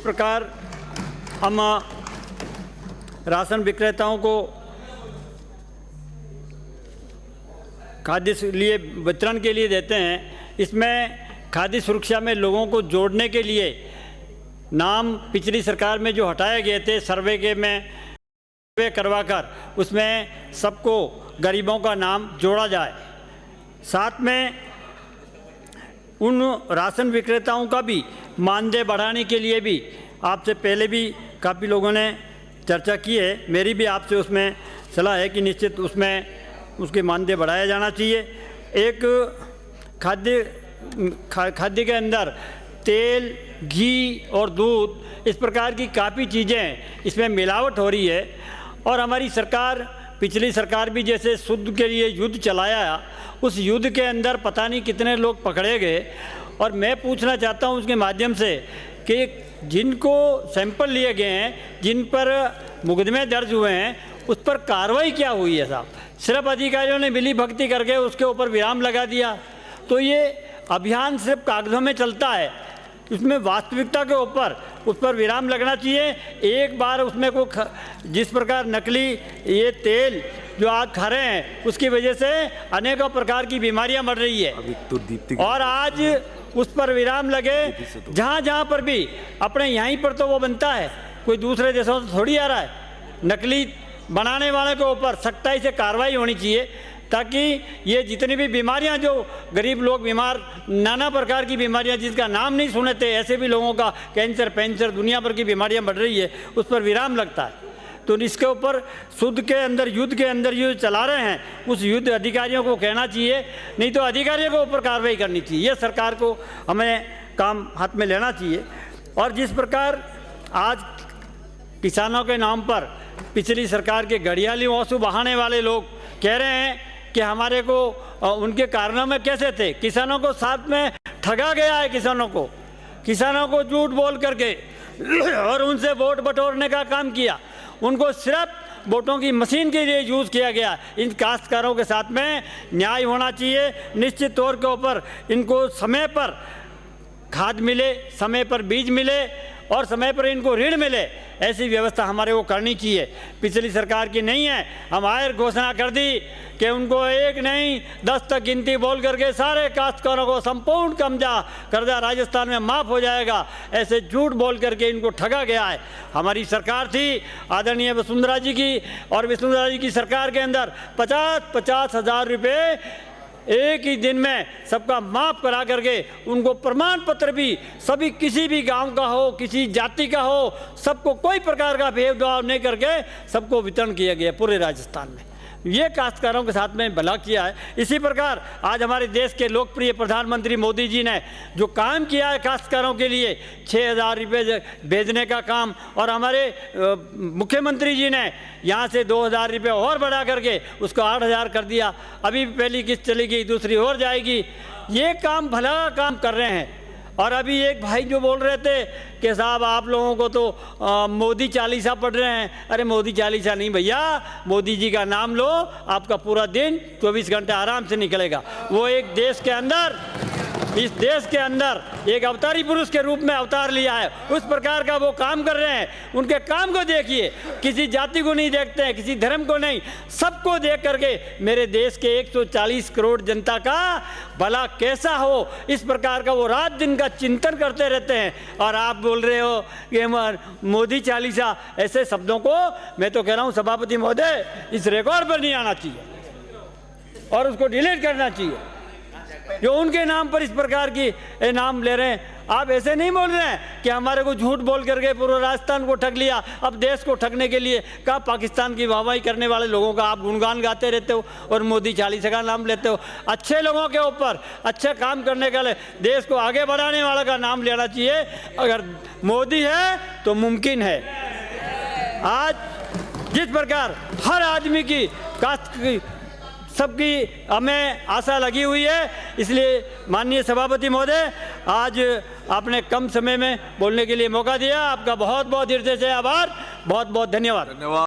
प्रकार हम राशन विक्रेताओं को खाद्य लिए वितरण के लिए देते हैं, इसमें खाद्य सुरक्षा में लोगों को जोड़ने के लिए नाम पिछली सरकार में जो हटाए गए थे सर्वे के में सर्वे करवाकर उसमें सबको गरीबों का नाम जोड़ा जाए। साथ में उन राशन विक्रेताओं का भी मानदेय बढ़ाने के लिए भी आपसे पहले भी काफ़ी लोगों ने चर्चा की है, मेरी भी आपसे उसमें सलाह है कि निश्चित उसमें उसके मानदेय बढ़ाया जाना चाहिए। एक खाद्य के अंदर तेल, घी और दूध, इस प्रकार की काफ़ी चीज़ें इसमें मिलावट हो रही है और हमारी सरकार, पिछली सरकार भी जैसे शुद्ध के लिए युद्ध चलाया, उस युद्ध के अंदर पता नहीं कितने लोग पकड़े गए। और मैं पूछना चाहता हूं उसके माध्यम से कि जिनको सैंपल लिए गए हैं, जिन पर मुकदमे दर्ज हुए हैं, उस पर कार्रवाई क्या हुई है साहब? सिर्फ अधिकारियों ने मिली भगती करके उसके ऊपर विराम लगा दिया। तो ये अभियान सिर्फ कागज़ों में चलता है, उसमें वास्तविकता के ऊपर उस पर विराम लगना चाहिए। एक बार उसमें को जिस प्रकार नकली ये तेल जो आज खा रहे हैं उसकी वजह से अनेकों प्रकार की बीमारियां बढ़ रही है और आज उस पर विराम लगे। जहाँ जहाँ पर भी अपने यहीं पर तो वो बनता है, कोई दूसरे देशों से थोड़ी आ रहा है। नकली बनाने वाले के ऊपर सख्ताई से कार्रवाई होनी चाहिए ताकि ये जितनी भी बीमारियां जो गरीब लोग बीमार, नाना प्रकार की बीमारियां जिसका नाम नहीं सुने थे, ऐसे भी लोगों का कैंसर, पैंसर, दुनिया भर की बीमारियां बढ़ रही है, उस पर विराम लगता है। तो इसके ऊपर शुद्ध के अंदर, युद्ध के अंदर जो चला रहे हैं, उस युद्ध अधिकारियों को कहना चाहिए, नहीं तो अधिकारियों के ऊपर कार्रवाई करनी चाहिए। ये सरकार को हमें काम हाथ में लेना चाहिए। और जिस प्रकार आज किसानों के नाम पर पिछली सरकार के घड़ियाली आंसू बहाने वाले लोग कह रहे हैं कि हमारे को उनके कारणों में कैसे थे, किसानों को साथ में ठगा गया है, किसानों को झूठ बोल करके और उनसे वोट बटोरने का काम किया, उनको सिर्फ वोटों की मशीन के लिए यूज़ किया गया। इन काश्तकारों के साथ में न्याय होना चाहिए। निश्चित तौर के ऊपर इनको समय पर खाद मिले, समय पर बीज मिले और समय पर इनको ऋण मिले, ऐसी व्यवस्था हमारे को करनी चाहिए। पिछली सरकार की नहीं है, हम आयर घोषणा कर दी कि उनको 1 नहीं 10 तक गिनती बोल करके सारे काश्तकारों को संपूर्ण कर्जा राजस्थान में माफ़ हो जाएगा, ऐसे झूठ बोल करके इनको ठगा गया है। हमारी सरकार थी आदरणीय वसुंधरा जी की, और वसुंधरा जी की सरकार के अंदर 50-50 हज़ार रुपये एक ही दिन में सबका माफ़ करा करके उनको प्रमाण पत्र भी सभी, किसी भी गांव का हो, किसी जाति का हो, सबको कोई प्रकार का भेदभाव नहीं करके सबको वितरण किया गया पूरे राजस्थान में। ये काश्तकारों के साथ में भला किया है। इसी प्रकार आज हमारे देश के लोकप्रिय प्रधानमंत्री मोदी जी ने जो काम किया है काश्तकारों के लिए, 6,000 रुपये भेजने का काम, और हमारे मुख्यमंत्री जी ने यहाँ से 2,000 रुपये और बढ़ा करके उसको 8,000 कर दिया। अभी पहली किस्त चली गई, दूसरी और जाएगी। ये काम भला काम कर रहे हैं। और अभी एक भाई जो बोल रहे थे कि साहब आप लोगों को तो मोदी चालीसा पढ़ रहे हैं। अरे मोदी चालीसा नहीं भैया, मोदी जी का नाम लो, आपका पूरा दिन 24 घंटे आराम से निकलेगा। वो एक देश के अंदर, इस देश के अंदर एक अवतारी पुरुष के रूप में अवतार लिया है, उस प्रकार का वो काम कर रहे हैं। उनके काम को देखिए, किसी जाति को नहीं देखते हैं, किसी धर्म को नहीं, सबको देख करके मेरे देश के 140 करोड़ जनता का भला कैसा हो, इस प्रकार का वो रात दिन का चिंतन करते रहते हैं। और आप बोल रहे हो कि मोदी चालीसा, ऐसे शब्दों को मैं तो कह रहा हूँ सभापति महोदय, इस रिकॉर्ड पर नहीं आना चाहिए और उसको डिलीट करना चाहिए। जो उनके नाम पर इस प्रकार की नाम ले रहे हैं, आप ऐसे नहीं बोल रहे हैं कि हमारे को झूठ बोल करके पूरे राजस्थान को ठग लिया। अब देश को ठगने के लिए कहा पाकिस्तान की वाहवाही करने वाले लोगों का आप गुणगान गाते रहते हो और मोदी चालीसा का नाम लेते हो। अच्छे लोगों के ऊपर, अच्छे काम करने के लिए, देश को आगे बढ़ाने वाला का नाम लेना चाहिए। अगर मोदी है तो मुमकिन है। आज जिस प्रकार हर आदमी की कास्ट की सबकी हमें आशा लगी हुई है, इसलिए माननीय सभापति महोदय आज आपने कम समय में बोलने के लिए मौका दिया, आपका बहुत बहुत हृदय से आभार, बहुत बहुत धन्यवाद।